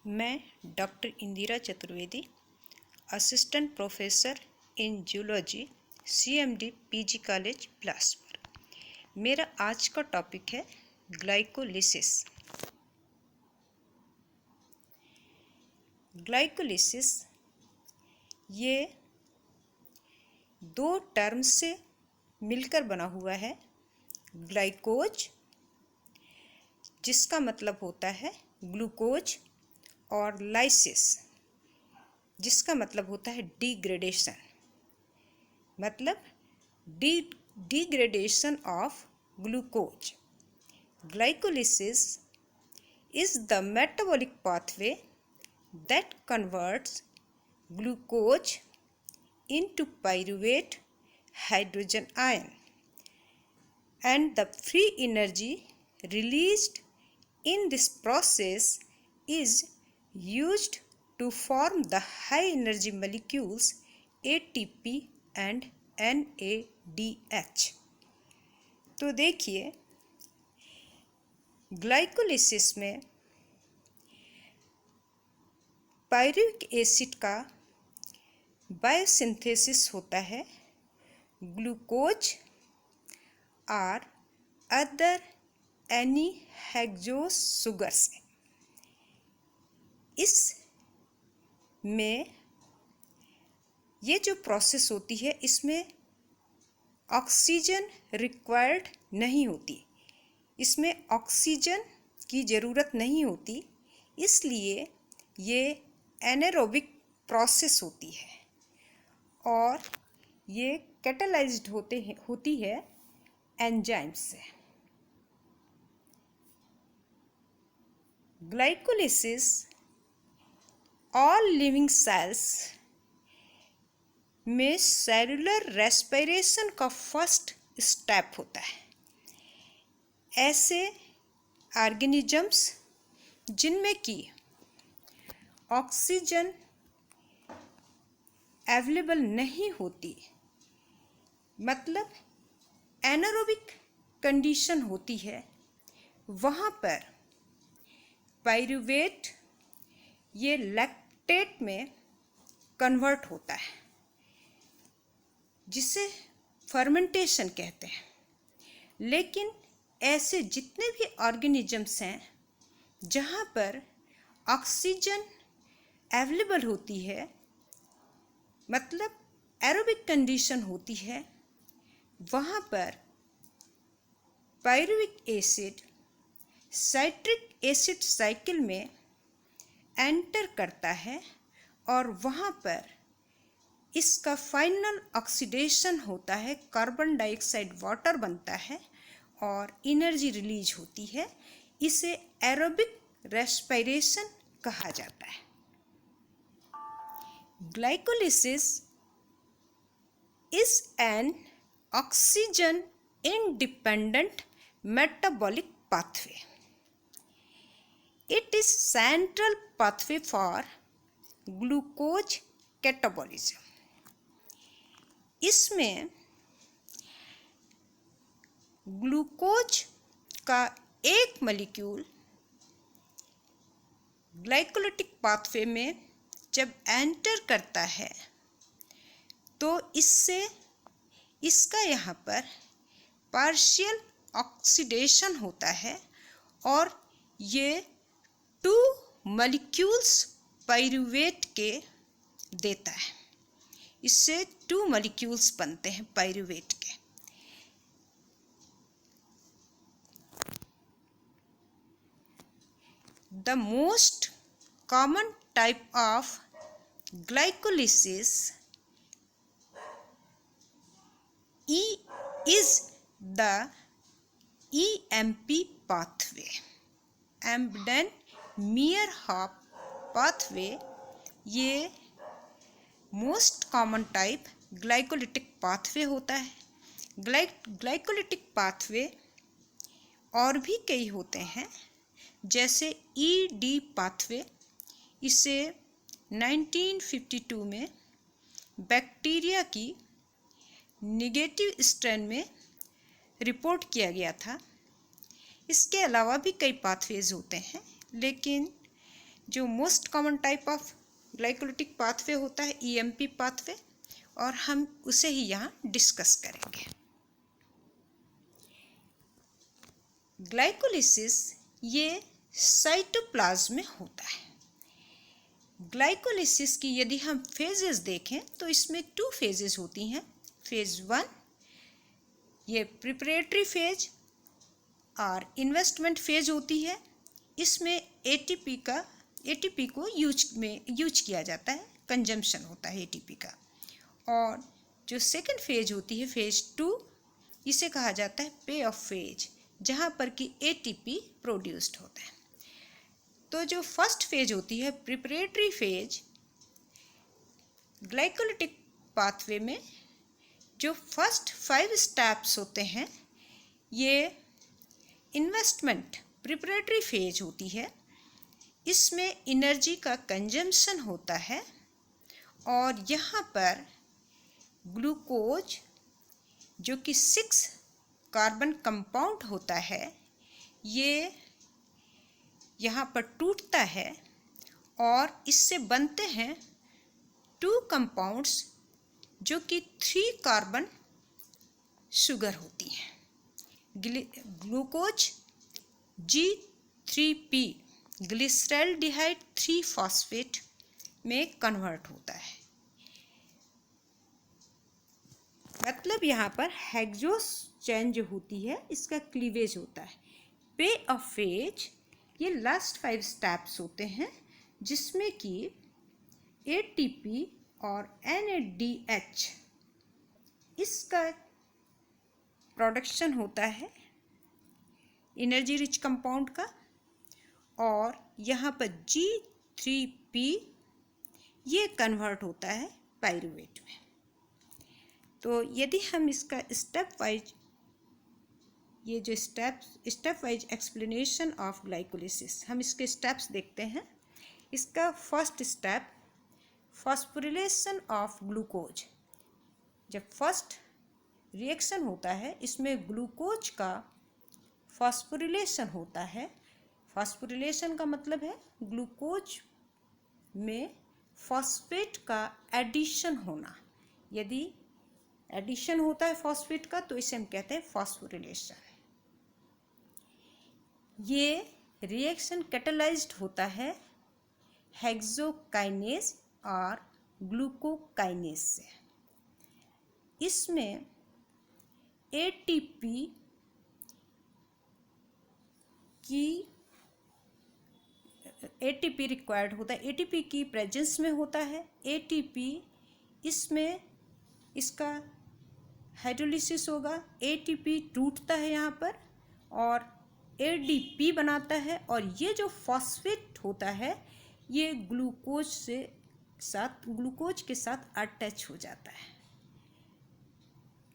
मैं doctor Indira Chaturvedi, assistant professor in zoology, CMD PG college Bilaspur. मेरा आज का टॉपिक है ग्लाइकोलिसिस। ग्लाइकोलिसिस ये दो टर्म से मिलकर बना हुआ है। ग्लाइकोज जिसका मतलब होता है ग्लूकोज, और लाइसिस जिसका मतलब होता है डिग्रेडेशन, मतलब degradation of glucose. Glycolysis is the metabolic pathway that converts glucose into pyruvate hydrogen ion, and the free energy released in this process is used to form the high energy molecules ATP and NADH। तो देखिए, glycolysis में pyruvic acid का biosynthesis होता है glucose और other any hexose sugar से। इस में ये जो प्रोसेस होती है इसमें ऑक्सीजन रिक्वायर्ड नहीं होती, इसमें ऑक्सीजन की ज़रूरत नहीं होती, इसलिए ये एनारोबिक प्रोसेस होती है और ये कैटालाइज्ड होती है एंजाइम से। ग्लाइकोलिसिस ऑल लिविंग सेल्स में सेलुलर रेस्पिरेशन का फर्स्ट स्टेप होता है। ऐसे ऑर्गेनिजम्स जिनमें कि ऑक्सीजन अवेलेबल नहीं होती, मतलब एनारोबिक कंडीशन होती है, वहाँ पर पायरुवेट ये लैक्टेट में कन्वर्ट होता है, जिसे फर्मेंटेशन कहते हैं। लेकिन ऐसे जितने भी ऑर्गेनिजम्स हैं जहाँ पर ऑक्सीजन अवेलेबल होती है, मतलब एरोबिक कंडीशन होती है, वहाँ पर pyruvic acid citric acid cycle में एंटर करता है और वहाँ पर इसका फाइनल ऑक्सीडेशन होता है, कार्बन डाइऑक्साइड वाटर बनता है और एनर्जी रिलीज होती है। इसे एरोबिक रेस्पिरेशन कहा जाता है। Glycolysis is an oxygen independent metabolic pathway. It is central pathway for glucose catabolism. इसमें ग्लूकोज का एक मॉलिक्यूल ग्लाइकोलिटिक पाथवे में जब एंटर करता है तो इससे इसका यहाँ पर पार्शियल ऑक्सीडेशन होता है और ये 2 मॉलिक्यूल्स पायरुवेट के देता है। इससे 2 मॉलिक्यूल्स बनते हैं पायरुवेट के। The most common type of glycolysis is the EMP pathway, Embden-Meyerhof pathway। ये most common type glycolytic pathway होता है। ग्लाइकोलिटिक पाथवे और भी कई होते हैं, जैसे ED पाथवे। इसे 1952 में बैक्टीरिया की नेगेटिव स्ट्रेन में रिपोर्ट किया गया था। इसके अलावा भी कई पाथवेज होते हैं, लेकिन जो most common type of glycolytic pathway होता है ईएमपी पाथवे, और हम उसे ही यहाँ डिस्कस करेंगे। ग्लाइकोलिसिस ये साइटोप्लाज्म में होता है। ग्लाइकोलिसिस की यदि हम फेजेस देखें तो इसमें 2 फेजेस होती हैं। फेज 1 ये प्रिपरेटरी फेज और इन्वेस्टमेंट फेज होती है। इसमें एटीपी को यूज किया जाता है, कंजम्पशन होता है एटीपी का। और जो सेकंड फेज होती है फेज 2, इसे कहा जाता है पे ऑफ फेज, जहाँ पर कि एटीपी प्रोड्यूस्ड होता है। तो जो फर्स्ट फेज होती है प्रिपरेटरी फेज, ग्लाइकोलिटिक पाथवे में जो फर्स्ट 5 स्टेप्स होते हैं ये इन्वेस्टमेंट प्रिपरेटरी फेज होती है। इसमें एनर्जी का कंजम्पशन होता है और यहाँ पर ग्लूकोज जो कि 6 कार्बन कंपाउंड होता है ये यहाँ पर टूटता है और इससे बनते हैं 2 कंपाउंड्स जो कि 3 कार्बन शुगर होती हैं। ग्लूकोज G3P ग्लिसरैल्डिहाइड 3 फॉस्फेट में कन्वर्ट होता है। मतलब यहाँ पर हेक्सोस चेन जो होती है इसका क्लीवेज होता है। पे ऑफ फेज ये लास्ट 5 स्टेप्स होते हैं जिसमें कि एटीपी और NADH इसका प्रोडक्शन होता है एनर्जी रिच कंपाउंड का, और यहाँ पर G3P ये कन्वर्ट होता है पायरूवेट में। तो यदि हम इसका स्टेप वाइज ये जो step wise explanation of glycolysis, हम इसके स्टेप्स देखते हैं। इसका first step phosphorylation of glucose. जब फर्स्ट रिएक्शन होता है इसमें ग्लूकोज का फॉस्फोरिलेशन होता है। फॉस्फोरिलेशन का मतलब है ग्लूकोज में फॉस्फेट का एडिशन होना। यदि एडिशन होता है फॉस्फेट का तो इसे हम कहते हैं फॉस्फोरिलेशन। ये रिएक्शन कैटालाइज्ड होता है हेक्सोकाइनेज और ग्लूकोकाइनेज से। इसमें एटीपी रिक्वायर्ड होता है, एटीपी की प्रेजेंस में होता है। एटीपी इसमें इसका हाइड्रोलिसिस होगा, एटीपी टूटता है यहाँ पर और एडीपी बनाता है, और ये जो फॉस्फेट होता है ये ग्लूकोज के साथ अटैच हो जाता है।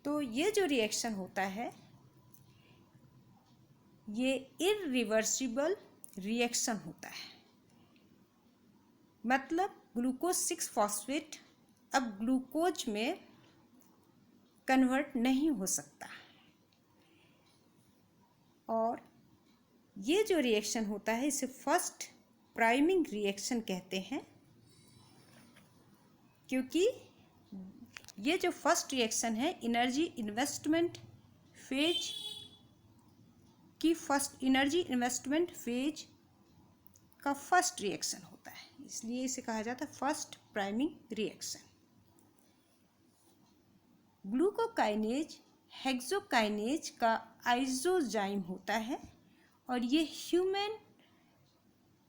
तो ये जो रिएक्शन होता है ये इरिवर्सिबल रिएक्शन होता है। मतलब ग्लूकोज 6 फॉस्फेट अब ग्लूकोज में कन्वर्ट नहीं हो सकता, और ये जो रिएक्शन होता है इसे फर्स्ट प्राइमिंग रिएक्शन कहते हैं, क्योंकि ये जो फर्स्ट रिएक्शन है एनर्जी इन्वेस्टमेंट फेज का फर्स्ट रिएक्शन होता है, इसलिए इसे कहा जाता है first priming reaction. Glucokinase hexokinase का आइसोजाइम होता है, और ये ह्यूमन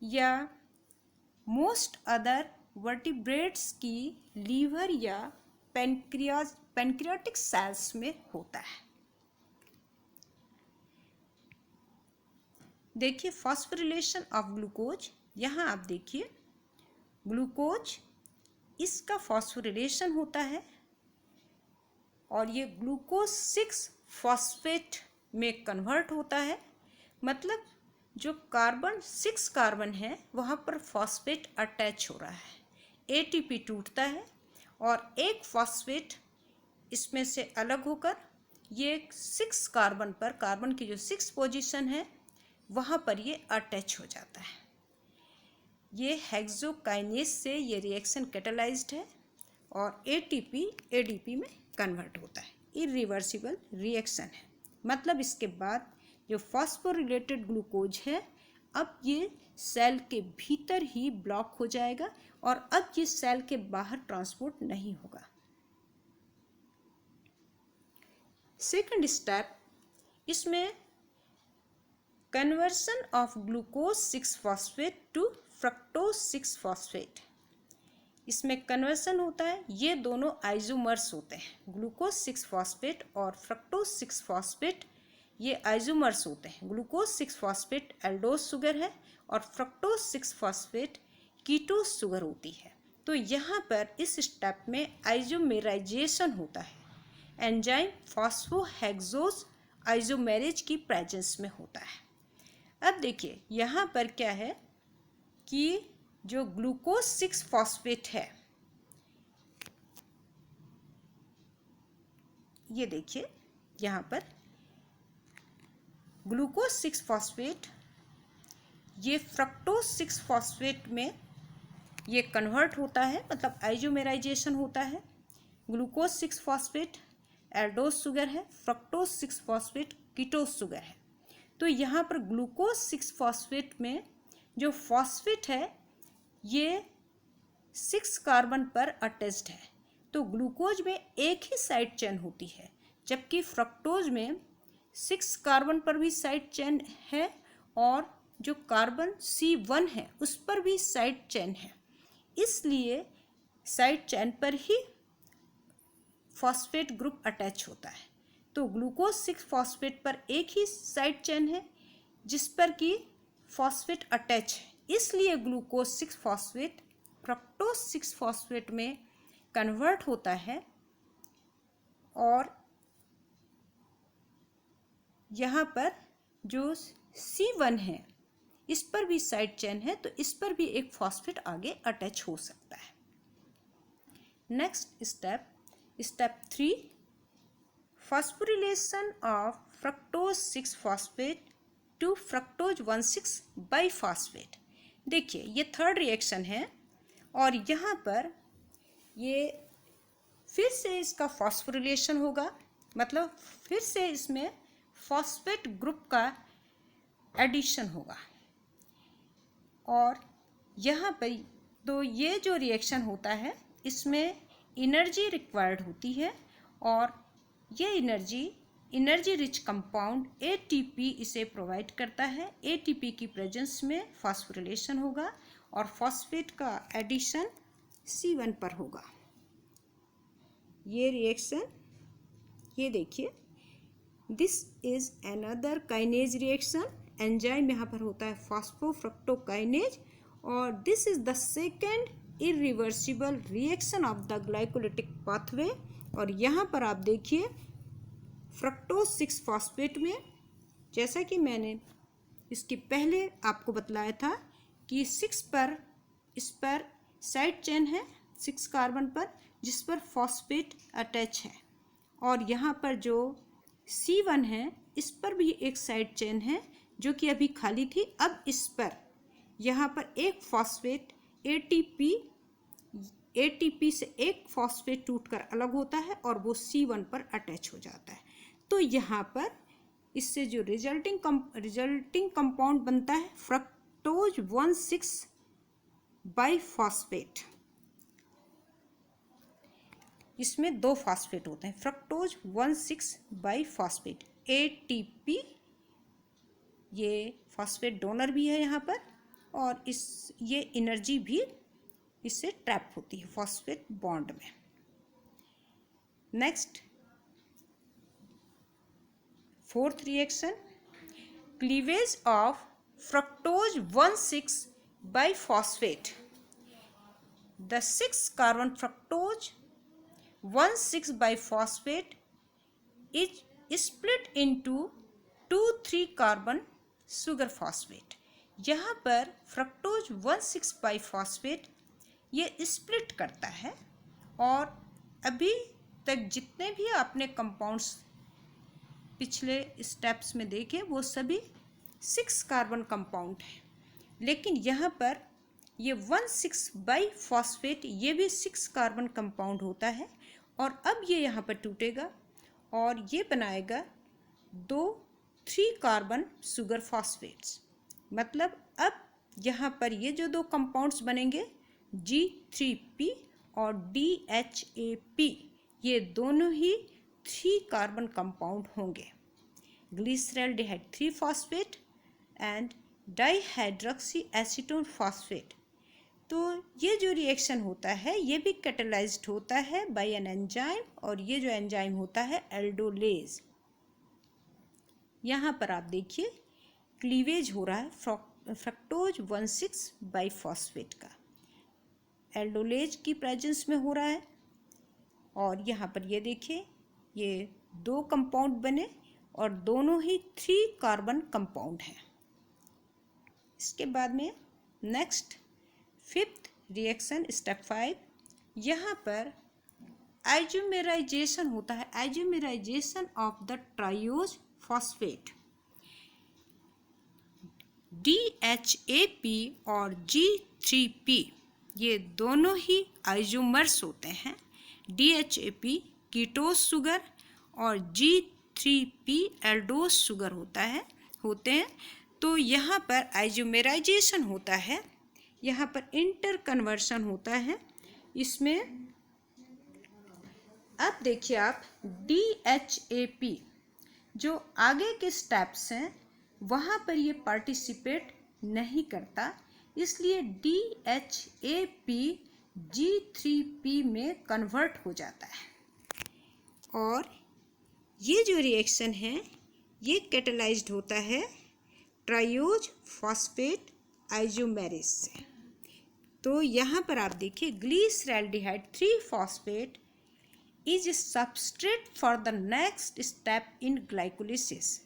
या मोस्ट अदर वर्टिब्रेट्स की लीवर या पैनक्रियाटिक सेल्स में होता है। देखिए फॉस्फोरिलेशन ऑफ ग्लूकोज, यहाँ आप देखिए ग्लूकोज इसका फॉस्फोरिलेशन होता है और ये ग्लूकोज 6 फॉस्फेट में कन्वर्ट होता है। मतलब जो 6 कार्बन है वहाँ पर फॉस्फेट अटैच हो रहा है, एटीपी टूटता है और एक फॉस्फेट इसमें से अलग होकर ये 6 कार्बन पर, कार्बन की जो 6 पोजीशन है वहाँ पर ये अटैच हो जाता है। ये हेक्सोकाइनेज से ये रिएक्शन कैटालाइज्ड है और एटीपी एडीपी में कन्वर्ट होता है। इरिवर्सिबल रिएक्शन है, मतलब इसके बाद जो फॉस्फोरिलेटेड ग्लूकोज है अब ये सेल के भीतर ही ब्लॉक हो जाएगा और अब ये सेल के बाहर ट्रांसपोर्ट नहीं होगा। सेकंड स्टेप, इसमें conversion of glucose 6 phosphate to fructose 6 phosphate. इसमें कन्वर्सन होता है, ये दोनों आइसोमर्स होते हैं, ग्लूकोज 6 फॉस्फेट और फ्रक्टोज 6 फॉस्फेट ये आइसोमर्स होते हैं। ग्लूकोज 6 फॉस्फेट एल्डोज शुगर है और फ्रक्टोज 6 फॉस्फेट कीटोज शुगर होती है। तो यहाँ पर इस स्टेप में आइसोमेराइजेशन होता है, एंजाइम फॉस्फोहेक्सोज आइसोमेरेज की प्रेजेंस में होता है। अब देखिए यहाँ पर क्या है कि जो ग्लूकोज 6 फॉस्फेट है, ये देखिए यहाँ पर ग्लूकोज 6 फॉस्फेट ये फ्रक्टोज 6 फॉस्फेट में ये कन्वर्ट होता है, मतलब आइसोमेराइजेशन होता है। ग्लूकोज 6 फॉस्फेट एल्डोज शुगर है, फ्रक्टोज 6 फॉस्फेट कीटोज शुगर है। तो यहाँ पर ग्लूकोज 6 फॉस्फेट में जो फॉस्फेट है ये 6 कार्बन पर अटैच्ड है, तो ग्लूकोज में एक ही साइड चेन होती है, जबकि फ्रक्टोज में 6 कार्बन पर भी साइड चेन है और जो कार्बन C1 है उस पर भी साइड चेन है, इसलिए साइड चेन पर ही फॉस्फेट ग्रुप अटैच होता है। तो ग्लूकोज 6 फॉस्फेट पर एक ही साइड चेन है जिस पर कि फॉस्फेट अटैच है, इसलिए ग्लूकोज 6 फॉस्फेट फ्रक्टोज 6 फॉस्फेट में कन्वर्ट होता है और यहाँ पर जो C1 है इस पर भी साइड चेन है, तो इस पर भी एक फॉस्फेट आगे अटैच हो सकता है। Next step, step 3, phosphorylation of fructose 6 phosphate to fructose 1,6 biphosphate. देखिए ये थर्ड रिएक्शन है और यहाँ पर ये फिर से इसका फॉस्फोरिलेशन होगा, मतलब फिर से इसमें फॉस्फेट ग्रुप का एडिशन होगा और यहाँ पर तो ये जो रिएक्शन होता है इसमें एनर्जी रिक्वायर्ड होती है और ये एनर्जी रिच कंपाउंड एटीपी इसे प्रोवाइड करता है। एटीपी की प्रेजेंस में फॉस्फोरिलेशन होगा और फॉस्फेट का एडिशन C1 पर होगा। ये रिएक्शन, ये देखिए, this is another kinase reaction. Enzyme यहाँ पर होता है फॉस्फोफ्रक्टोकाइनेज और this is the second irreversible reaction of the glycolytic pathway. और यहाँ पर आप देखिए फ्रक्टोज 6 फॉस्फेट में, जैसा कि मैंने इसके पहले आपको बतलाया था कि 6 पर इस पर साइड चेन है 6 कार्बन पर जिस पर फॉस्फेट अटैच है और यहाँ पर जो C1 है इस पर भी एक साइड चेन है जो कि अभी खाली थी। अब इस पर यहाँ पर एक फॉस्फेट एटीपी से एक फॉस्फेट टूटकर अलग होता है और वो C1 पर अटैच हो जाता है। तो यहाँ पर इससे जो रिजल्टिंग कंपाउंड बनता है फ्रक्टोज 1,6 बाइफॉस्फेट। इसमें 2 फॉस्फेट होते हैं, फ्रक्टोज 1,6 बाइफॉस्फेट। एटीपी ये फॉस्फेट डोनर भी है यहाँ पर और ये एनर्जी भी इससे ट्रैप होती है फॉस्फेट बॉन्ड में। Next, fourth reaction, cleavage of fructose 1,6 biphosphate. The 6 carbon fructose 1,6 biphosphate is split into 2,3 carbon sugar phosphate. यहाँ पर फ्रक्टोज 1,6 बाइफॉस्फेट ये स्प्लिट करता है और अभी तक जितने भी आपने कंपाउंड्स पिछले स्टेप्स में देखे वो सभी 6 कार्बन कंपाउंड हैं, लेकिन यहाँ पर ये 1,6-बाइफॉस्फेट, ये भी 6 कार्बन कंपाउंड होता है। और अब ये यहाँ पर टूटेगा और ये बनाएगा 2 3 कार्बन शुगर फॉस्फेट्स। मतलब अब यहाँ पर ये जो 2 कंपाउंड्स बनेंगे G3P और DHAP, ये दोनों ही 3 कार्बन कंपाउंड होंगे। Glyceraldehyde 3 phosphate and dihydroxy acetone phosphate. तो ये जो रिएक्शन होता है ये भी कैटेलाइज्ड होता है बाय एन एंजाइम, और ये जो एंजाइम होता है एल्डोलेज। यहाँ पर आप देखिए क्लीवेज हो रहा है फ्रक्टोज 1,6-बाइफॉस्फेट का, एल्डोलेज की प्रेजेंस में हो रहा है। और यहाँ पर ये देखिए ये 2 कंपाउंड बने और दोनों ही 3 कार्बन कंपाउंड हैं। इसके बाद में नेक्स्ट 5th रिएक्शन स्टेप 5, यहाँ पर आइसोमेराइजेशन होता है, isomerization of the triose phosphate. DHAP और G3P ये दोनों ही आइसोमर्स होते हैं। DHAP कीटोस शुगर और G3P एल्डोस शुगर होते हैं। तो यहाँ पर आइसोमेराइजेशन होता है, यहाँ पर इंटर कन्वर्शन होता है। इसमें अब देखिए आप DHAP जो आगे के स्टेप्स हैं वहाँ पर ये पार्टिसिपेट नहीं करता, इसलिए DHAP G3P में कन्वर्ट हो जाता है। और ये जो रिएक्शन है ये कैटेलाइज्ड होता है ट्राइओज फॉस्फेट आइसोमेरेज से। तो यहाँ पर आप देखिए glyceraldehyde 3 phosphate is substrate for the next step in glycolysis.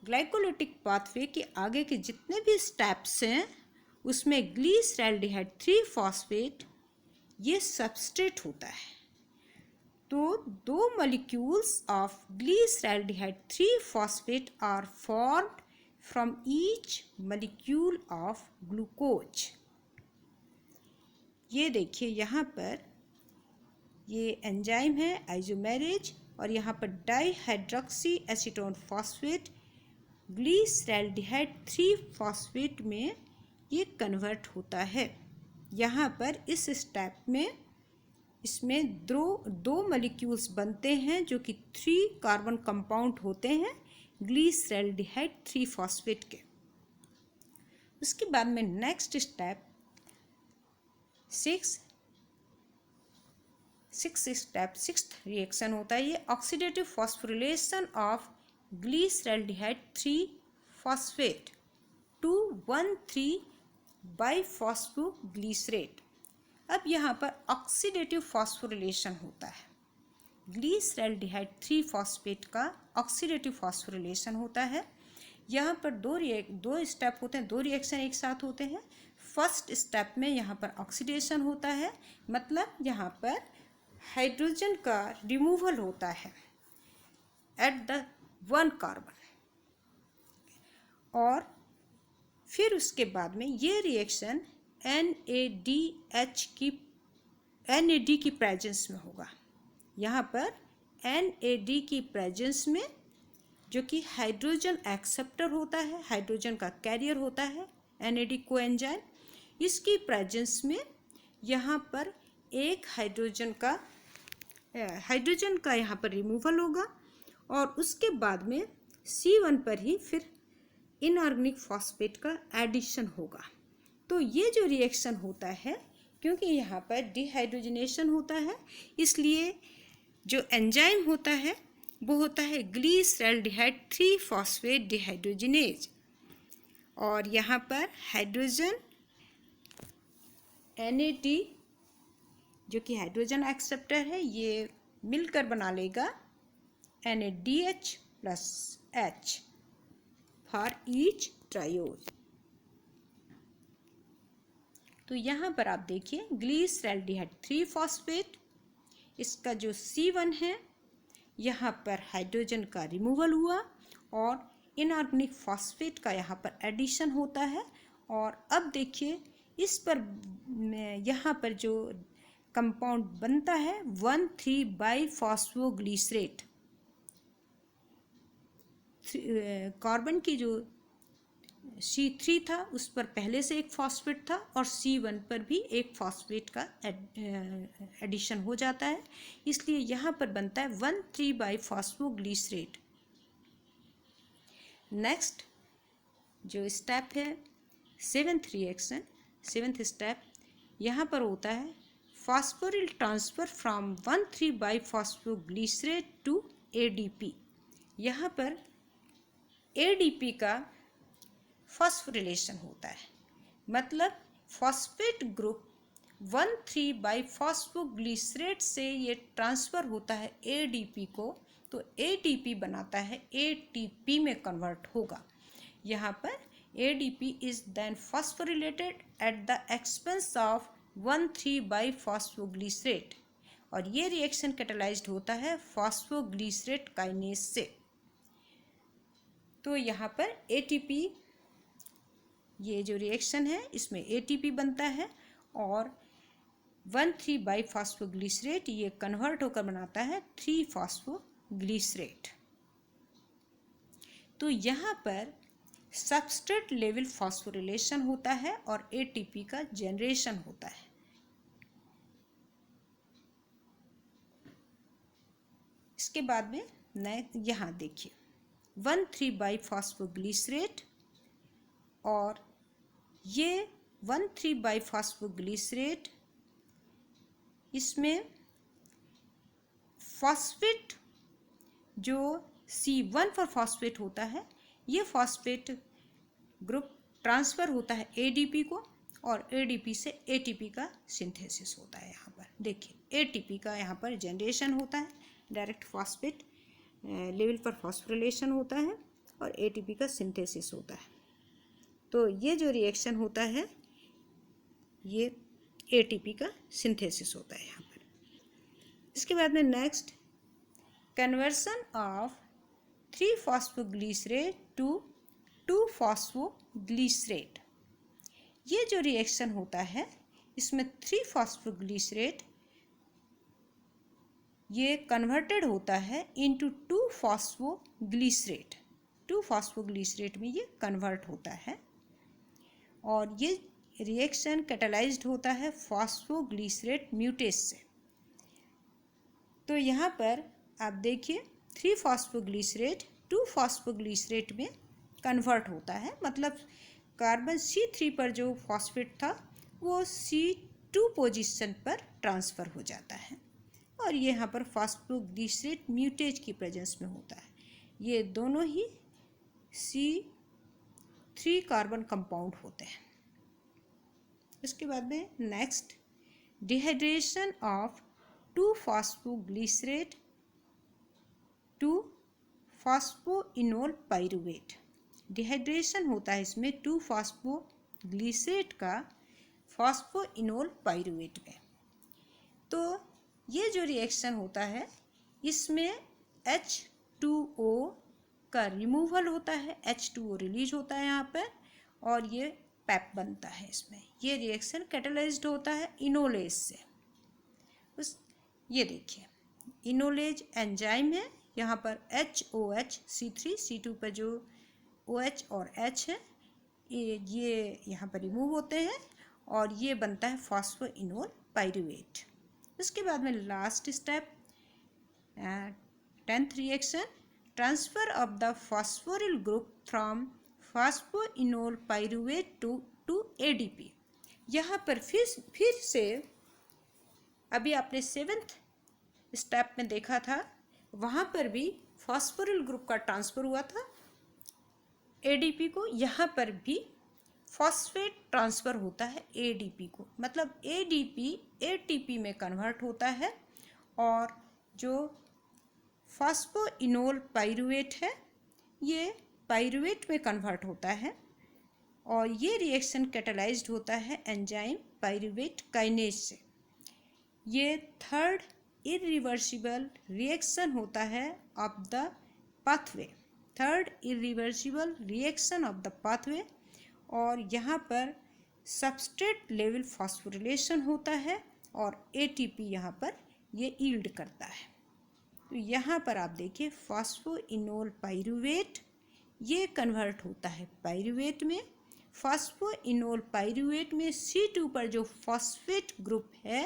Glycolytic pathway के आगे के जितने भी स्टेप्स हैं उसमें ग्लिसरॉल्डिहाइड 3 फॉस्फेट ये सबस्ट्रेट होता है। तो 2 molecules of glyceraldehyde 3 phosphate are formed from each molecule of glucose. ये देखिए यहाँ पर ये एंजाइम है आइसोमेरेज, और यहाँ पर dihydroxy acetone phosphate glyceraldehyde 3 phosphate में ये कन्वर्ट होता है। यहाँ पर इस स्टेप में इसमें दो मॉलिक्यूल्स बनते हैं जो कि 3 कार्बन कंपाउंड होते हैं ग्लिसरॉल्डिहाइड 3 फॉस्फेट के। उसके बाद में नेक्स्ट स्टेप 6th रिएक्शन होता है, ये oxidative phosphorylation of glyceraldehyde 3 phosphate to one three biphosphoglycerate. अब यहाँ पर ऑक्सीडेटिव फॉस्फोरिलेशन होता है, ग्लिसरॉल्डिहाइड 3 फॉस्फेट का ऑक्सीडेटिव फॉस्फोरिलेशन होता है। यहाँ पर दो स्टेप होते हैं, 2 रिएक्शन एक साथ होते हैं। फर्स्ट स्टेप में यहाँ पर ऑक्सीडेशन होता है, मतलब यहाँ पर हाइड्रोजन का रिमूवल होता है एट द 1 कार्बन, और फिर उसके बाद में ये रिएक्शन NAD की प्रेजेंस में होगा। यहाँ पर NAD की प्रेजेंस में जो कि हाइड्रोजन एक्सेप्टर होता है, हाइड्रोजन का कैरियर होता है NAD कोएंजाइम, इसकी प्रेजेंस में यहाँ पर एक हाइड्रोजन का यहाँ पर रिमूवल होगा, और उसके बाद में C1 पर ही फिर इनऑर्गेनिक फॉस्फेट का एडिशन होगा। तो ये जो रिएक्शन होता है, क्योंकि यहाँ पर डिहाइड्रोजनेशन होता है, इसलिए जो एंजाइम होता है वो होता है ग्लिसरॉल्डिहाइड 3 फॉस्फेट डिहाइड्रोजिनेज, और यहाँ पर हाइड्रोजन NAD जो कि हाइड्रोजन एक्सेप्टर है ये मिलकर बना लेगा NADH+H फॉर ईच ट्राइओज। तो यहाँ पर आप देखिए ग्लिसरॉल्डिहाइड 3 फॉस्फेट, इसका जो C1 है यहाँ पर हाइड्रोजन का रिमूवल हुआ और इनऑर्गेनिक फॉस्फेट का यहाँ पर एडिशन होता है। और अब देखिए इस पर यहाँ पर जो कंपाउंड बनता है 1,3-बाइफॉस्फोग्लिसरेट। कार्बन की जो C3 था उस पर पहले से एक फॉस्फेट था और C1 पर भी एक फॉस्फेट का एडिशन हो जाता है, इसलिए यहाँ पर बनता है 1,3-बाइफॉस्फोग्लिसरेट। नेक्स्ट जो स्टेप है सेवेंथ रिएक्शन, सेवेंथ स्टेप, यहाँ पर होता है phosphoryl transfer from 1,3-बाइफॉस्फोग्लिसरेट to ADP। यहाँ पर ADP का फॉस्फोरिलेशन होता है, मतलब फॉस्फेट ग्रुप 1,3-बाइफॉस्फोग्लिसरेट से ये ट्रांसफ़र होता है ADP को, तो ADP बनाता है ATP में कन्वर्ट होगा। यहाँ पर ADP is then phosphorylated at the expense of one three biphosphoglycerate, और ये रिएक्शन कैटालाइज्ड होता है फॉस्फोग्लिसरेट काइनेज से। तो यहाँ पर ATP, ये जो रिएक्शन है इसमें ATP बनता है और 1,3-बाइफॉस्फोग्लिसरेट ये कन्वर्ट होकर बनाता है 3-फॉस्फोग्लिसरेट। तो यहाँ पर सबस्ट्रेट लेवल फॉस्फोरिलेशन होता है और ATP का जनरेशन होता है। इसके बाद में यहाँ देखिए 1,3-बाइफॉस्फोग्लिसरेट, और ये 1,3-बाइफॉस्फोग्लिसरेट इसमें फॉस्फेट जो C1 पर फॉस्फेट होता है, ये फॉस्फेट ग्रुप ट्रांसफ़र होता है ADP को, और ADP से ATP का सिंथेसिस होता है। यहाँ पर देखिए ATP का यहाँ पर जनरेशन होता है, डायरेक्ट फॉस्फेट लेवल पर फॉस्फोरिलेशन होता है और ATP का सिंथेसिस होता है। तो ये जो रिएक्शन होता है ये ATP का सिंथेसिस होता है यहाँ पर। इसके बाद में next conversion of three phosphoglycerate to 2-फॉस्फोग्लिसरेट। ये जो रिएक्शन होता है इसमें 3-फॉस्फोग्लिसरेट ये कन्वर्टेड होता है इनटू 2-फॉस्फोग्लिसरेट। 2-फॉस्फोग्लिसरेट में ये कन्वर्ट होता है और ये रिएक्शन कैटालाइज्ड होता है फॉस्फोग्लिसरेट म्यूटेज से। तो यहाँ पर आप देखिए 3-फॉस्फोग्लिसरेट 2-फॉस्फोग्लिसरेट में कन्वर्ट होता है, मतलब कार्बन C3 पर जो फॉस्फेट था वो C2 पोजीशन पर ट्रांसफ़र हो जाता है और ये यहाँ पर फॉस्फोग्लिसरेट म्यूटेज की प्रेजेंस में होता है। ये दोनों ही C3 कार्बन कंपाउंड होते हैं। इसके बाद में next dehydration of two phosphoglycerate to phosphoenol pyruvate. Dehydration होता है इसमें 2-फॉस्फोग्लिसरेट का फॉस्फोइनोल पाइरुवेट में। तो ये जो रिएक्शन होता है इसमें H2O का रिमूवल होता है, H2O रिलीज होता है यहाँ पर और ये पैप बनता है इसमें। ये रिएक्शन कैटालाइज्ड होता है इनोलेज से। ये देखिए इनोलेज एंजाइम है, यहाँ पर HOH C3 C2 पर जो OH और H है ये यहाँ पर रिमूव होते हैं और ये बनता है फॉस्फोइनोल पाइरुवेट। इसके बाद में last step 10th reaction transfer of the phosphoryl group from phosphoenol pyruvate to ADP। यहाँ पर फिर से अभी आपने 7th स्टेप में देखा था, वहाँ पर भी फॉस्फोरिल ग्रुप का ट्रांसफ़र हुआ था ADP को। यहाँ पर भी फॉस्फेट ट्रांसफ़र होता है ADP को, मतलब ADP ATP में कन्वर्ट होता है और जो फॉस्फोइनोल पाइरुवेट है ये पाइरुवेट में कन्वर्ट होता है और ये रिएक्शन कैटालाइज्ड होता है एंजाइम पाइरुवेट काइनेज से। ये थर्ड इरिवर्सिबल रिएक्शन होता है of the pathway. Third irreversible reaction of the pathway, और यहाँ पर सबस्ट्रेट लेवल फॉस्फोरिलेशन होता है और एटीपी यहाँ पर ये यील्ड करता है। तो यहाँ पर आप देखिए फॉस्फोइनोल पाइरूवेट ये कन्वर्ट होता है पाइरूवेट में। फॉस्फोइनोल पाइरूवेट में C2 पर जो फॉस्फेट ग्रुप है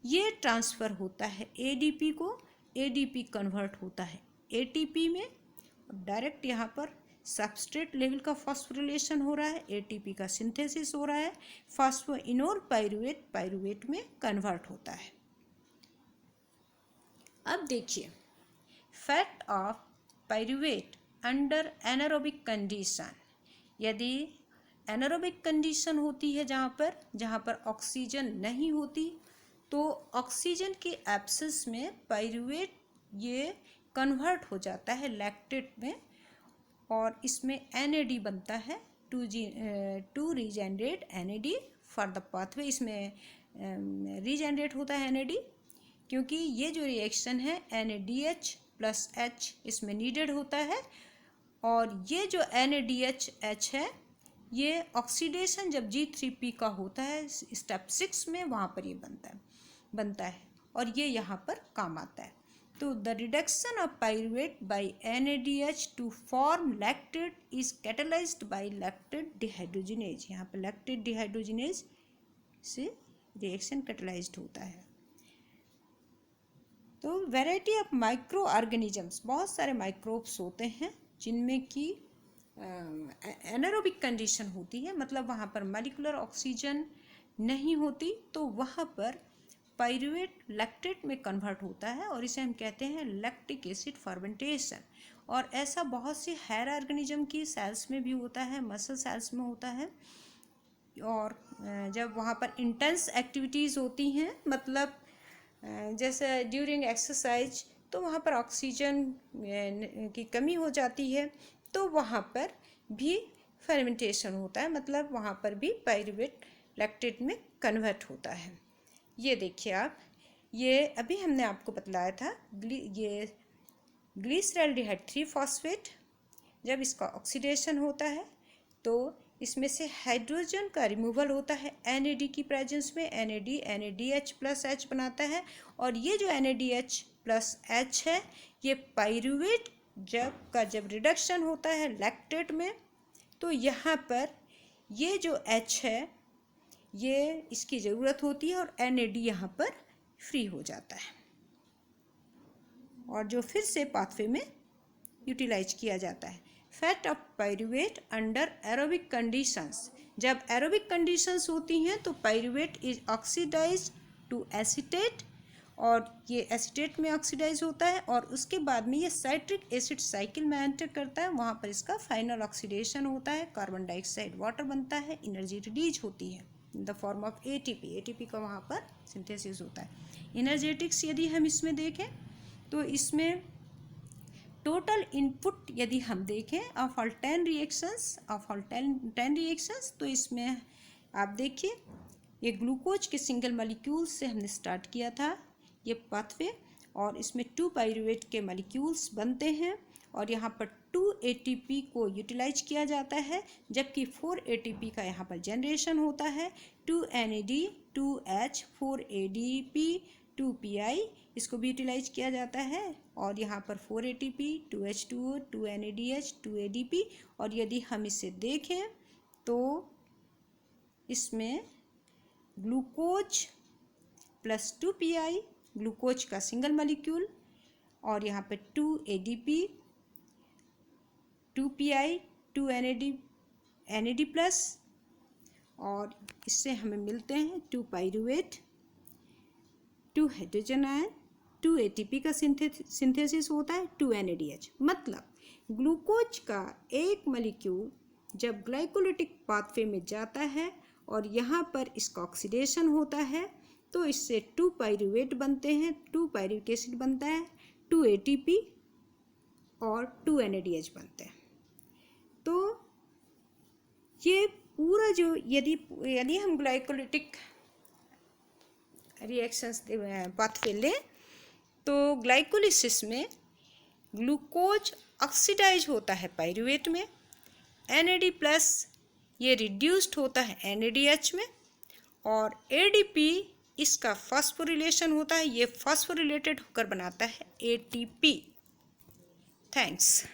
ये ट्रांसफ़र होता है ADP को, ADP कन्वर्ट होता है ATP में, डायरेक्ट यहाँ पर सबस्ट्रेट लेवल का फॉस्फोरिलेशन हो रहा है, ATP का सिंथेसिस हो रहा है, फॉस्फोइनोल पाइरूवेट पाइरूवेट में कन्वर्ट होता है। अब देखिए fat of pyruvate under anaerobic condition, यदि एनारोबिक कंडीशन होती है जहाँ पर ऑक्सीजन नहीं होती, तो ऑक्सीजन के एब्सेंस में पाइरूवेट ये कन्वर्ट हो जाता है लैक्टेट में और इसमें NAD बनता है, to regenerate NAD for the pathway. इसमें रीजेनरेट होता है NAD क्योंकि ये जो रिएक्शन है NADH प्लस H इसमें नीडेड होता है, और ये जो NADH है ये ऑक्सीडेशन जब G3P का होता है स्टेप 6 में, वहाँ पर ये बनता है और ये यहाँ पर काम आता है। तो the reduction of pyruvate by NADH to form lactate is catalysed by lactate dehydrogenase. यहाँ पर लैक्टेट डिहाइड्रोजिनेज से रिएक्शन कैटलाइज्ड होता है। तो वैरायटी ऑफ माइक्रो ऑर्गेनिजम्स, बहुत सारे माइक्रोब्स होते हैं जिनमें कि एनारोबिक कंडीशन होती है, मतलब वहाँ पर मॉलिक्यूलर ऑक्सीजन नहीं होती, तो वहाँ पर पाइरूवेट लैक्टेट में कन्वर्ट होता है और इसे हम कहते हैं लैक्टिक एसिड फर्मेंटेशन। और ऐसा बहुत सी हायर ऑर्गेनिज्म की सेल्स में भी होता है, मसल सेल्स में होता है। और जब वहाँ पर इंटेंस एक्टिविटीज़ होती हैं, मतलब जैसे ड्यूरिंग एक्सरसाइज, तो वहाँ पर ऑक्सीजन की कमी हो जाती है, तो वहाँ पर भी फर्मेंटेशन होता है, मतलब वहाँ पर भी पाइरूवेट लैक्टेट में कन्वर्ट होता है। ये देखिए आप, ये अभी हमने आपको बतलाया था ये ग्लिसरॉल्डिहाइड 3 फॉस्फेट, जब इसका ऑक्सीडेशन होता है तो इसमें से हाइड्रोजन का रिमूवल होता है NAD की प्रेजेंस में। NADH प्लस H बनाता है, और ये जो NADH प्लस H है ये पाइरूवेट जब रिडक्शन होता है लैक्टेट में, तो यहाँ पर ये जो H है ये इसकी ज़रूरत होती है और NAD यहाँ पर फ्री हो जाता है, और जो फिर से पाथवे में यूटिलाइज किया जाता है। Fate of pyruvate under aerobic conditions, जब एरोबिक कंडीशंस होती हैं तो pyruvate is oxidise to acetate, और ये एसीटेट में ऑक्सीडाइज होता है और उसके बाद में ये साइट्रिक एसिड साइकिल में एंटर करता है। वहाँ पर इसका फाइनल ऑक्सीडेशन होता है, कार्बन डाइऑक्साइड वाटर बनता है, एनर्जी रिलीज होती है in the form of ATP का वहाँ पर सिंथेसिस होता है। एनर्जेटिक्स यदि हम इसमें देखें तो इसमें टोटल इनपुट यदि हम देखें ऑफ ऑल 10 रिएक्शंस, तो इसमें आप देखिए ये ग्लूकोज के सिंगल मॉलिक्यूल्स से हमने स्टार्ट किया था ये पाथवे, और इसमें 2 पाइरूवेट के मॉलिक्यूल्स बनते हैं और यहाँ पर 2 ATP को यूटिलाइज किया जाता है, जबकि 4 ATP का यहाँ पर जनरेशन होता है। 2 NAD 2 H 4 ADP 2 PI इसको भी यूटिलाइज किया जाता है, और यहाँ पर 4 ATP 2 H2O 2 NADH 2 ADP। और यदि हम इसे देखें तो इसमें ग्लूकोज प्लस 2 PI, ग्लूकोज का सिंगल मॉलिक्यूल, और यहाँ पर 2 ADP 2 PI 2 NAD प्लस, और इससे हमें मिलते हैं 2 पाइरूवेट 2 हाइड्रोजन आयन 2 ATP का सिंथेसिस होता है 2 NADH। मतलब ग्लूकोज का एक मॉलिक्यूल जब ग्लाइकोलिटिक पाथवे में जाता है और यहाँ पर इसका ऑक्सीडेशन होता है तो इससे 2 पाइरूवेट बनते हैं, 2 पाइरूविक एसिड बनता है, 2 ATP और 2 NADH बनते हैं। तो ये पूरा जो यदि हम ग्लाइकोलिटिक रिएक्शंस पाथवे लें तो ग्लाइकोलिसिस में ग्लूकोज ऑक्सीडाइज होता है पायरूवेट में, NAD प्लस ये रिड्यूस्ड होता है NADH में, और ADP इसका फॉस्फोरिलेशन होता है, ये फॉस्फोरिलेटेड होकर बनाता है ATP। थैंक्स।